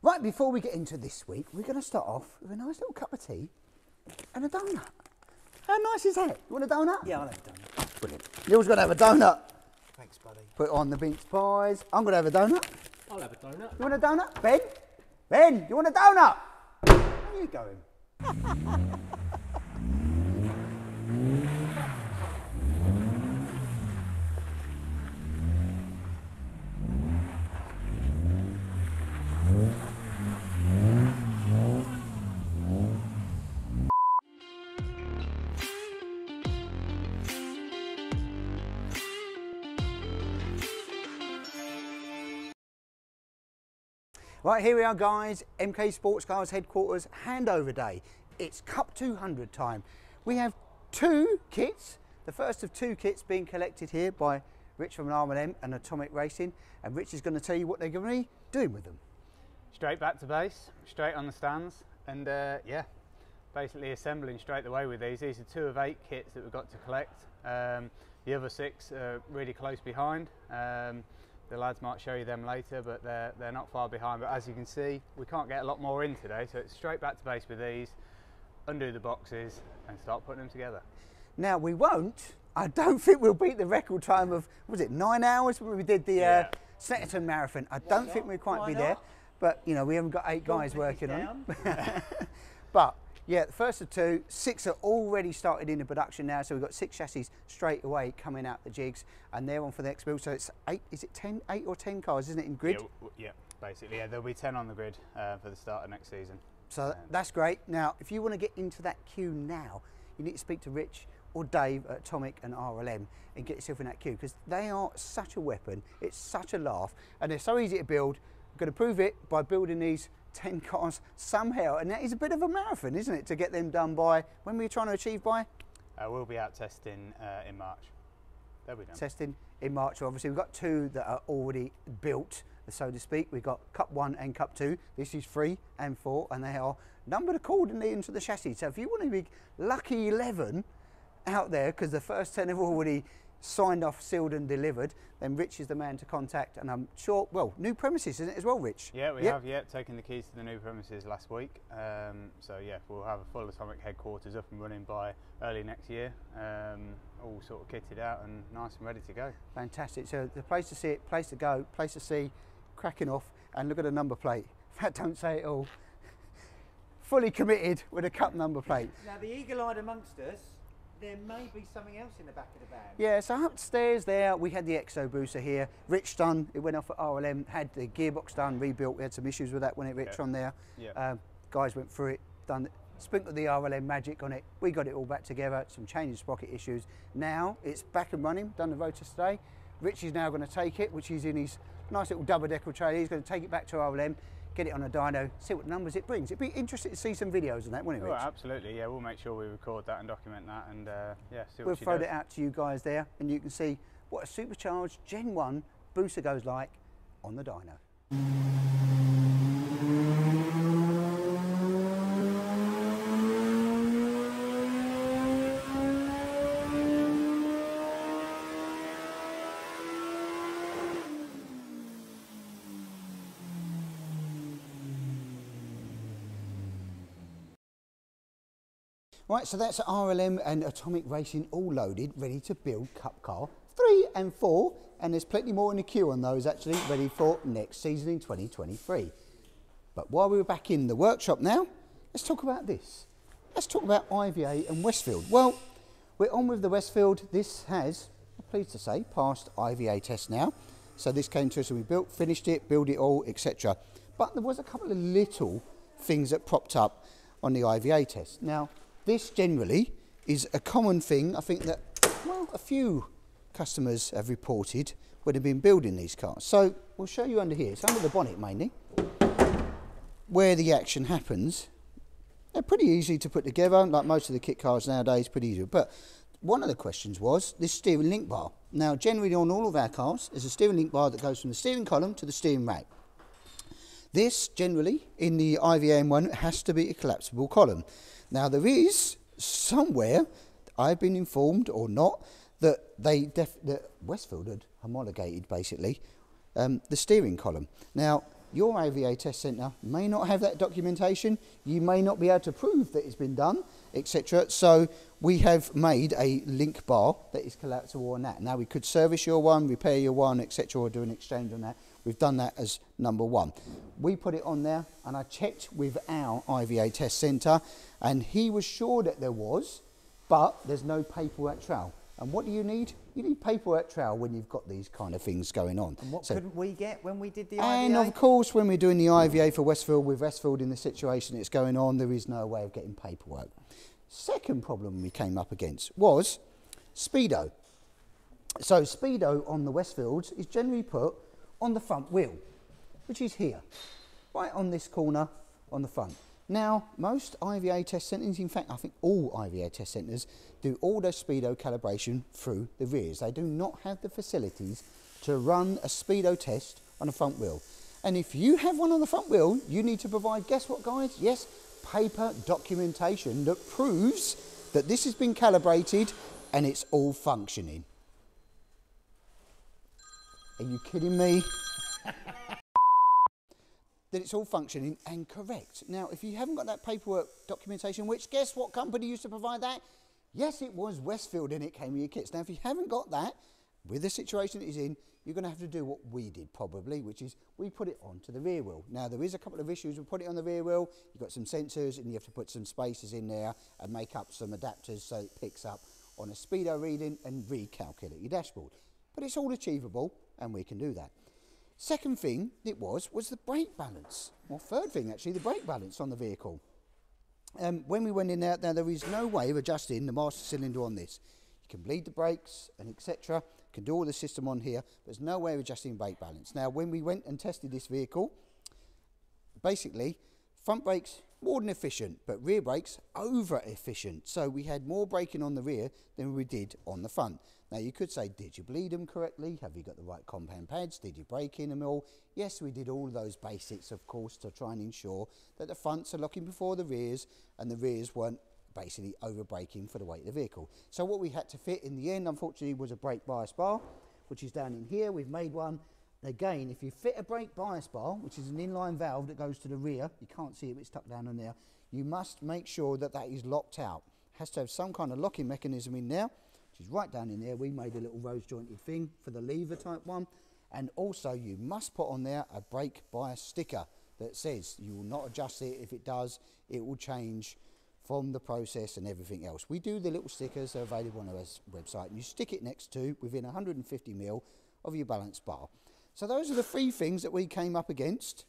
Right, before we get into this week, we're going to start off with a nice little cup of tea and a donut. How nice is that? You want a donut? Yeah, I'll have a donut. Brilliant. Neil's going to have a donut. Thanks, buddy. Put on the mince pies. I'm going to have a donut. I'll have a donut. You want a donut? Ben? Ben, you want a donut? Where are you going? Right, here we are guys, MK Sportscars headquarters handover day. It's Cup 200 time. We have two kits, the first of two kits being collected here by Rich from M and Atomic Racing, and Rich is going to tell you what they're going to be doing with them. Straight back to base, straight on the stands, and yeah, basically assembling straight away with these. These are 2 of 8 kits that we've got to collect. The other 6 are really close behind. The lads might show you them later, but they're not far behind. But as you can see, we can't get a lot more in today, so it's straight back to base with these, undo the boxes and start putting them together. Now we won't, I don't think we'll beat the record time of, was it 9 hours when we did the Snetterton Marathon? I don't think we'll quite be there, but you know, we haven't got 8 guys working on it. But yeah, the first of 2, 6 are already started into production now, so we've got 6 chassis straight away coming out the jigs, and they're on for the next build. So it's 8, is it 10, 8 or 10 cars, isn't it, in grid? Yeah, basically, yeah, there'll be 10 on the grid for the start of next season. So that's great. Now, if you want to get into that queue now, you need to speak to Rich or Dave at Atomic and RLM and get yourself in that queue, because they are such a weapon, it's such a laugh, and they're so easy to build. I'm going to prove it by building these 10 cars somehow, and that is a bit of a marathon, isn't it, to get them done by, when were you trying to achieve by? We'll be out testing in March. They'll be done. Testing in March, obviously. We've got 2 that are already built, so to speak. We've got Cup 1 and Cup 2. This is 3 and 4, and they are numbered accordingly into the chassis. So if you want to be lucky 11 out there, because the first 10 have already signed off, sealed and delivered, then Rich is the man to contact. And I'm sure, well, new premises, isn't it, as well, Rich? Yeah, we have taken the keys to the new premises last week. So yeah, we'll have a full Atomic headquarters up and running by early next year, all sort of kitted out and nice and ready to go. Fantastic. So the place to see it, place to go, place to see, cracking off, and look at the number plate. That don't say it all. Fully committed with a Cup number plate. Now the eagle-eyed amongst us, there may be something else in the back of the van. Yeah, so upstairs there, we had the Exo booster here. Rich done, it went off at RLM, had the gearbox done, rebuilt. We had some issues with that when it Rich on there. Yeah. Guys went through it, done, sprinkled the RLM magic on it. We got it all back together, some changes, sprocket issues. Now it's back and running, done the rotor today. Rich is now going to take it, which is in his nice little double-decker trailer. He's going to take it back to RLM, get it on a dyno, see what numbers it brings. It'd be interesting to see some videos on that, wouldn't it, Rich? Oh, absolutely, yeah, we'll make sure we record that and document that, and yeah, see what we'll throw it out to you guys there, and you can see what a supercharged Gen 1 booster goes like on the dyno. Right, so that's RLM and Atomic Racing all loaded, ready to build Cup Car 3 and 4, and there's plenty more in the queue on those actually, ready for next season in 2023. But while we're back in the workshop now, let's talk about this. Let's talk about IVA and Westfield. Well, we're on with the Westfield. This has, I'm pleased to say, passed IVA test now. So this came to us and we built, finished it, built it all, etc. But there was a couple of little things that propped up on the IVA test. Now, this generally is a common thing, I think that, well, a few customers have reported when they've been building these cars. So we'll show you under here. It's under the bonnet mainly, where the action happens. They're pretty easy to put together, like most of the kit cars nowadays, pretty easy. But one of the questions was this steering link bar. Now, generally on all of our cars, there's a steering link bar that goes from the steering column to the steering rack. This, generally, in the IVA M1, has to be a collapsible column. Now, there is somewhere, I've been informed or not, that that Westfield had homologated, basically, the steering column. Now, your AVA test centre may not have that documentation. You may not be able to prove that it's been done, etc. So we have made a link bar that is collapsible on that. Now we could service your one, repair your one, etc., or do an exchange on that. We've done that as number one. We put it on there, and I checked with our IVA test centre, and he was sure that there was, but there's no paperwork trail. And what do you need? You need paperwork trail when you've got these kind of things going on. And what couldn't we get when we did the IVA? And of course, when we're doing the IVA for Westfield, with Westfield in the situation that's going on, there is no way of getting paperwork. Second problem we came up against was Speedo. So Speedo on the Westfields is generally put on the front wheel, which is here, right on this corner on the front. Now, most IVA test centres, in fact, I think all IVA test centres do all their Speedo calibration through the rears. They do not have the facilities to run a Speedo test on a front wheel. And if you have one on the front wheel, you need to provide, guess what, guys? Yes, paper documentation that proves that this has been calibrated and it's all functioning. Are you kidding me? That it's all functioning and correct. Now, if you haven't got that paperwork documentation, which guess what company used to provide that? Yes, it was Westfield, and it came with your kits. Now, if you haven't got that, with the situation it is in, you're going to have to do what we did probably, which is we put it onto the rear wheel. Now, there is a couple of issues with putting it on the rear wheel. You've got some sensors, and you have to put some spacers in there and make up some adapters so it picks up on a Speedo reading and recalculate your dashboard. But it's all achievable, and we can do that. Second thing it was the brake balance. Or third thing, actually, the brake balance on the vehicle. When we went in there, now there is no way of adjusting the master cylinder on this. You can bleed the brakes and etc. You can do all the system on here. There's no way of adjusting brake balance. Now, when we went and tested this vehicle, basically, front brakes more than efficient, but rear brakes over efficient. So we had more braking on the rear than we did on the front. Now you could say, did you bleed them correctly? Have you got the right compound pads? Did you brake in them all? Yes, we did all those basics, of course, to try and ensure that the fronts are locking before the rears and the rears weren't basically over braking for the weight of the vehicle. So what we had to fit in the end, unfortunately, was a brake bias bar, which is down in here. We've made one. Again, if you fit a brake bias bar, which is an inline valve that goes to the rear, you can't see it, but it's tucked down on there, you must make sure that that is locked out. It has to have some kind of locking mechanism in there, which is right down in there. We made a little rose jointed thing for the lever type one. And also you must put on there a brake bias sticker that says you will not adjust it. If it does, it will change from the process and everything else. We do the little stickers, they're available on our website, and you stick it next to within 150 mil of your balance bar. So those are the three things that we came up against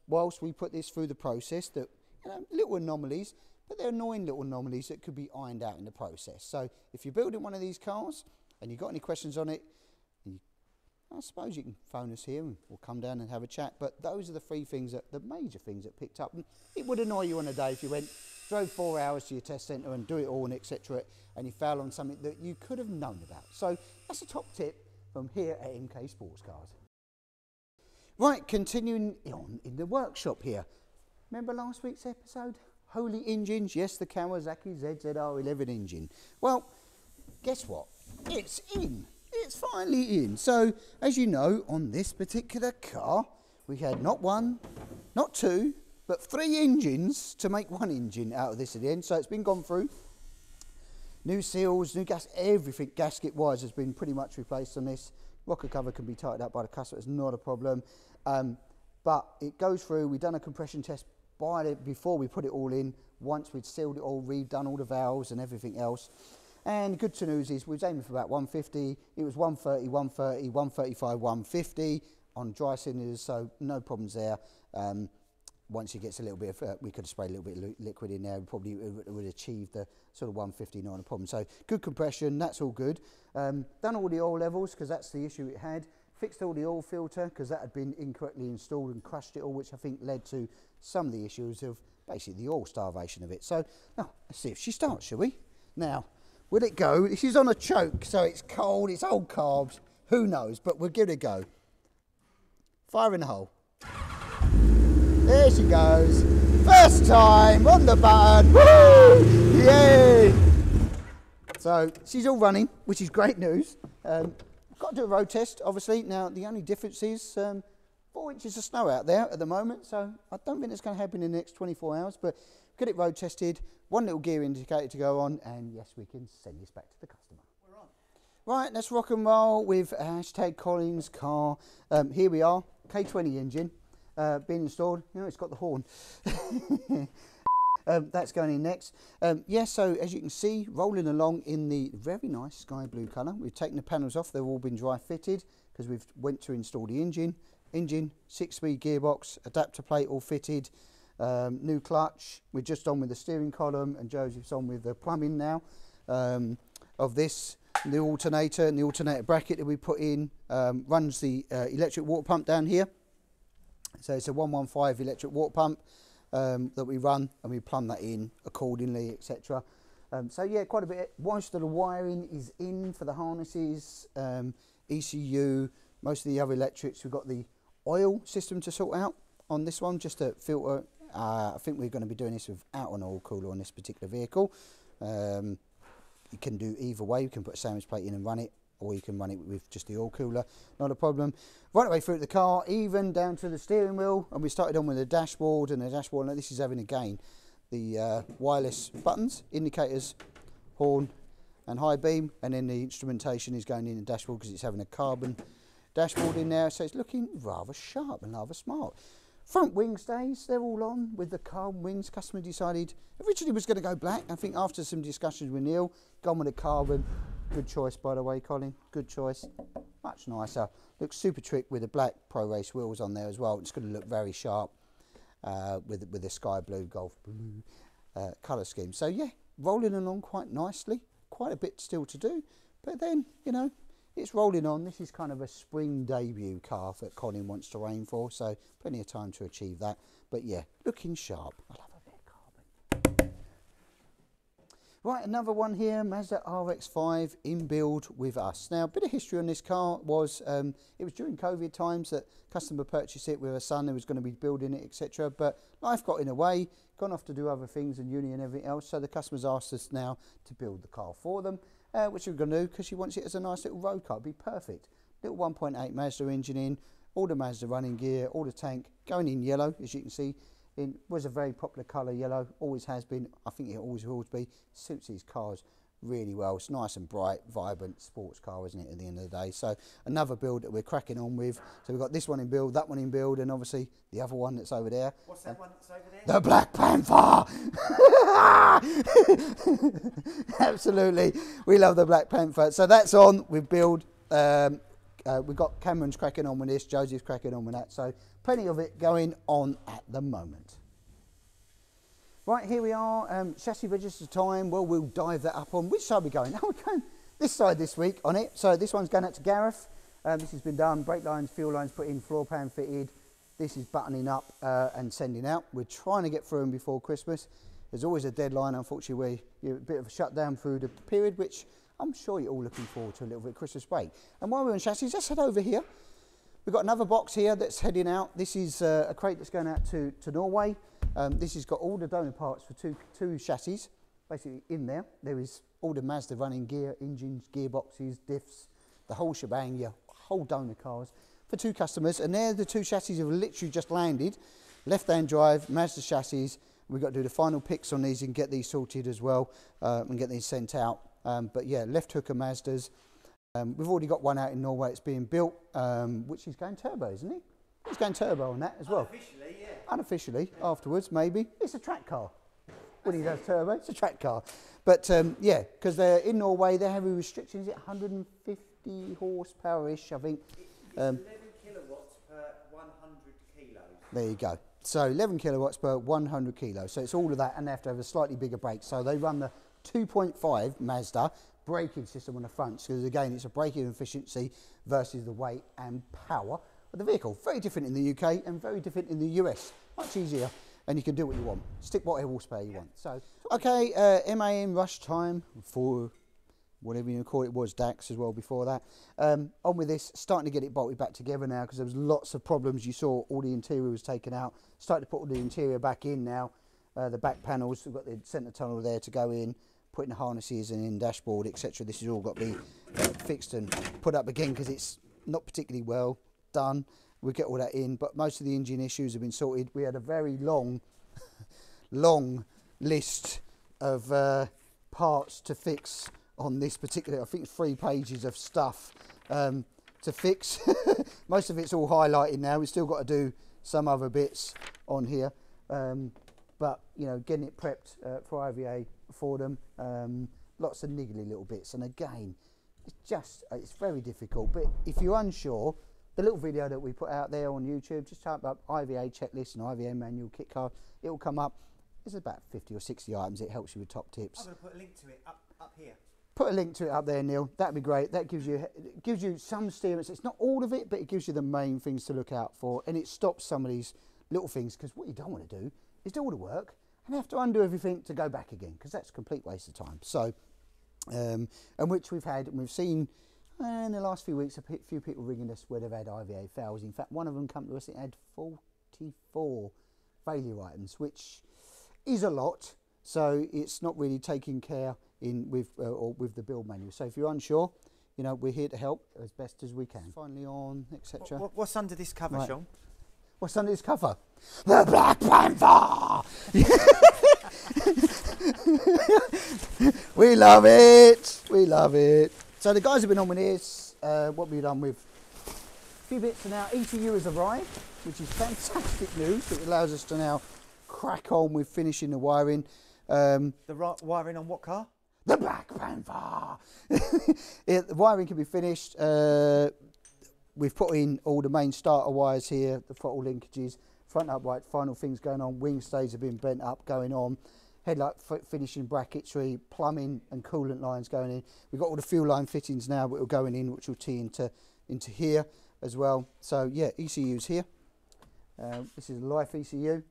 whilst we put this through the process. That, you know, little anomalies, but they're annoying little anomalies that could be ironed out in the process. So if you're building one of these cars and you've got any questions on it, I suppose you can phone us here and we'll come down and have a chat. But those are the three things, the major things that picked up. And it would annoy you on a day if you drove 4 hours to your test centre and do it all and etc. and you fell on something that you could have known about. So that's a top tip from here at MK Sportscars. Right, continuing on in the workshop here. Remember last week's episode? Holy engines, yes, the Kawazaki ZZR1000 engine. Well, guess what? It's in. It's finally in. So, as you know, on this particular car, we had not one, not two, but 3 engines to make 1 engine out of this at the end. So it's been gone through. New seals, new gas, everything gasket-wise has been pretty much replaced on this. Rocker cover can be tightened up by the customer, it's not a problem. But it goes through, we've done a compression test before we put it all in. Once we'd sealed it all, redone all the valves and everything else. And the good news is we was aiming for about 150. It was 130, 130, 135, 150 on dry cylinders, so no problems there. Once it gets a little bit of, we could have sprayed a little bit of liquid in there, probably would achieve the sort of 150, not a problem. So good compression, that's all good. Done all the oil levels, because that's the issue it had. Fixed all the oil filter, because that had been incorrectly installed and crushed it all, which I think led to some of the issues of basically the oil starvation of it. So now, let's see if she starts, shall we? Now, will it go? She's on a choke, so it's cold, it's old carbs, who knows, but we'll give it a go. Fire in the hole. There she goes. First time on the button. Woo! Yay! So she's all running, which is great news. Got to do a road test, obviously. Now, the only difference is, 4 inches of snow out there at the moment, so I don't think it's going to happen in the next 24 hours, but get it road tested, one little gear indicator to go on, and yes, we can send this back to the customer. We're on. Right, let's rock and roll with hashtag Colin's car. Here we are, K20 engine being installed. You know, it's got the horn. That's going in next. Yeah, so as you can see, rolling along in the very nice sky blue colour. We've taken the panels off, they've all been dry fitted because we've went to install the engine, 6-speed gearbox, adapter plate all fitted, new clutch. We're just on with the steering column, and Joseph's on with the plumbing now of this. The alternator and the alternator bracket that we put in runs the electric water pump down here. So it's a 115 electric water pump that we run, and we plumb that in accordingly, etc. So yeah, quite a bit. Most of the wiring is in for the harnesses, ECU, most of the other electrics. We've got the oil system to sort out on this one, just to filter. I think we're going to be doing this without an oil cooler on this particular vehicle. You can do either way. You can put a sandwich plate in and run it, or you can run it with just the oil cooler, not a problem. Right away through the car, even down to the steering wheel, and we started on with the dashboard, and the dashboard, and this is having again the wireless buttons, indicators, horn and high beam, and then the instrumentation is going in the dashboard because it's having a carbon dashboard in there, so it's looking rather sharp and rather smart. Front wing stays, they're all on with the carbon wings. Customer decided originally was going to go black. I think after some discussions with Neil, gone with the carbon. Good choice, by the way, Colin. Good choice. Much nicer. Looks super trick with the black Pro Race wheels on there as well. It's going to look very sharp with the sky blue, golf blue colour scheme. So yeah, rolling along quite nicely. Quite a bit still to do, but then, you know, it's rolling on. This is kind of a spring debut car that Colin wants to aim for, so plenty of time to achieve that. But yeah, looking sharp. I love a bit of carbon. Right, another one here, Mazda RX-5 in build with us. Now, a bit of history on this car was, it was during COVID times that customer purchased it with a son who was going to be building it, etc. But life got in the way, gone off to do other things and uni and everything else, so the customers asked us now to build the car for them. Which we're going to do because she wants it as a nice little road car. It'd be perfect. Little 1.8 Mazda engine in, all the Mazda running gear, all the tank going in yellow, as you can see. Was a very popular colour, yellow, always has been. I think it always will be. Suits these cars really well. It's nice and bright, vibrant sports car, isn't it, at the end of the day? So another build that we're cracking on with. So we've got this one in build, that one in build, and obviously the other one that's over there. What's that one that's over there? The Black Panther! Absolutely. We love the Black Panther. So that's on with build. We've got Cameron's cracking on with this, Josie's cracking on with that. So plenty of it going on at the moment. Right, here we are, chassis register time. Well, we'll dive that up on. Which side are we going? Oh, we're going this side this week on it. So this one's going out to Gareth. This has been done, brake lines, fuel lines put in, floor pan fitted. This is buttoning up and sending out. We're trying to get through them before Christmas. There's always a deadline, unfortunately, where you're a bit of a shutdown through the period, which I'm sure you're all looking forward to a little bit of Christmas break. And while we're on chassis, let's head over here. We've got another box here that's heading out. This is a crate that's going out to Norway. This has got all the donor parts for two chassis, basically in there. There is all the Mazda running gear, engines, gearboxes, diffs, the whole shebang, your whole donor cars for 2 customers. And there the 2 chassis have literally just landed. Left-hand drive, Mazda chassis. We've got to do the final picks on these and get these sorted as well and get these sent out. But yeah, left hooker Mazdas. We've already got one out in Norway. It's being built, which is going turbo, isn't it? It's going turbo on that as well. Unofficially, yeah. Unofficially, afterwards, maybe. It's a track car. When he does turbo, it's a track car. But yeah, because they're in Norway, they have a restriction. Is it 150 horsepower-ish, I think? It's 11 kilowatts per 100 kilos. There you go. So 11 kilowatts per 100 kilos. So it's all of that, and they have to have a slightly bigger brake. So they run the 2.5 Mazda braking system on the front, because again, it's a braking efficiency versus the weight and power of the vehicle. Very different in the UK and very different in the US. Much easier, and you can do what you want. Stick whatever horsepower you want. So, okay, MAN Rush time for whatever you call it, was DAX as well before that. On with this, starting to get it bolted back together now, because there was lots of problems. You saw all the interior was taken out. Starting to put all the interior back in now. The back panels, we've got the centre tunnel there to go in, putting the harnesses and in dashboard, etc. This has all got to be fixed and put up again, because it's not particularly well done. we'll get all that in, but most of the engine issues have been sorted. We had a very long, long list of parts to fix on this particular, I think 3 pages of stuff to fix. Most of it's all highlighted now. We've still got to do some other bits on here, but you know, getting it prepped for IVA for them. Lots of niggly little bits, and again, it's very difficult. But if you're unsure, the little video that we put out there on YouTube, just type up IVA checklist and IVA manual kit card, it will come up. There's about 50 or 60 items. It helps you with top tips. I'm going to put a link to it up here. Put a link to it up there, Neil. That'd be great. That gives you some steerance. It's not all of it, but it gives you the main things to look out for, and it stops some of these little things, because what you don't want to do is do all the work and have to undo everything to go back again, because that's a complete waste of time. So, and which we've had, and we've seen in the last few weeks, a few people ringing us where they've had IVA fails. In fact, one of them come to us, it had 44 failure items, which is a lot. So it's not really taking care with the build manual. So if you're unsure, you know, we're here to help as best as we can. Finally on, etc. What's under this cover, right. Sean? What's under this cover? The Black Panther! We love it! We love it. So the guys have been on with this. What we've done with a few bits, and now ECU has arrived, which is fantastic news. It allows us to now crack on with finishing the wiring. The wiring on what car? The Black Panther! The wiring can be finished. We've put in all the main starter wires here, the throttle linkages, front upright, final things going on, wing stays have been bent up, going on, headlight finishing bracketry, plumbing and coolant lines going in. We've got all the fuel line fittings now that are going in, which will tee into here as well. So yeah, ECU's here. This is a life ECU.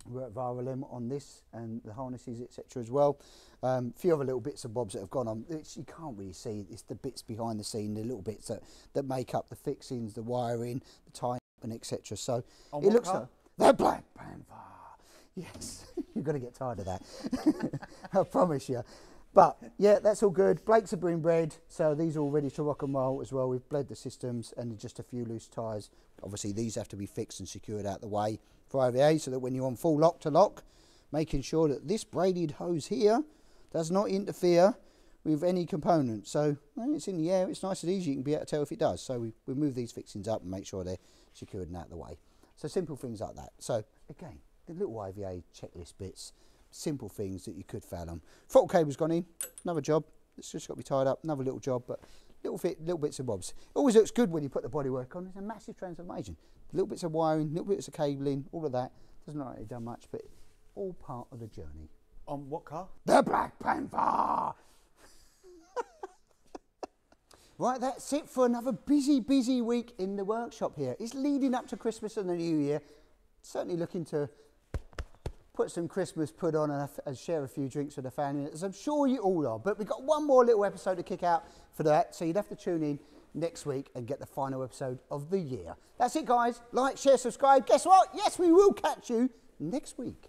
We're at RLM on this, and the harnesses, etc. as well. A few other little bits and bobs that have gone on, which you can't really see. It's the bits behind the scene, the little bits that make up the fixings, the wiring, the tie and etc. So it looks like the Black Panther. Yes, you're going to get tired of that. I promise you. But yeah, that's all good. Brakes have been bred, so these are all ready to rock and roll as well. We've bled the systems and just a few loose tyres. Obviously, these have to be fixed and secured out the way for IVA, so that when you're on full lock to lock, making sure that this braided hose here does not interfere with any component. So when it's in the air, it's nice and easy. You can be able to tell if it does. So we move these fixings up and make sure they're secured and out of the way. So simple things like that. So again, the little IVA checklist bits, simple things that you could fail on. Throttle cable's gone in, another job. It's just got to be tied up, another little job, but little bits and bobs. It always looks good when you put the bodywork on. It's a massive transformation. Little bits of wiring, little bits of cabling, all of that. Doesn't look like they've done much, but all part of the journey. On what car? The Black Panther! Right, that's it for another busy week in the workshop here. It's leading up to Christmas and the New Year. Certainly looking to put some Christmas put on and share a few drinks with the family, as I'm sure you all are. But we've got one more little episode to kick out for that, so you'd have to tune in next week and get the final episode of the year. That's it, guys. Like, share, subscribe. Guess what? Yes, we will catch you next week.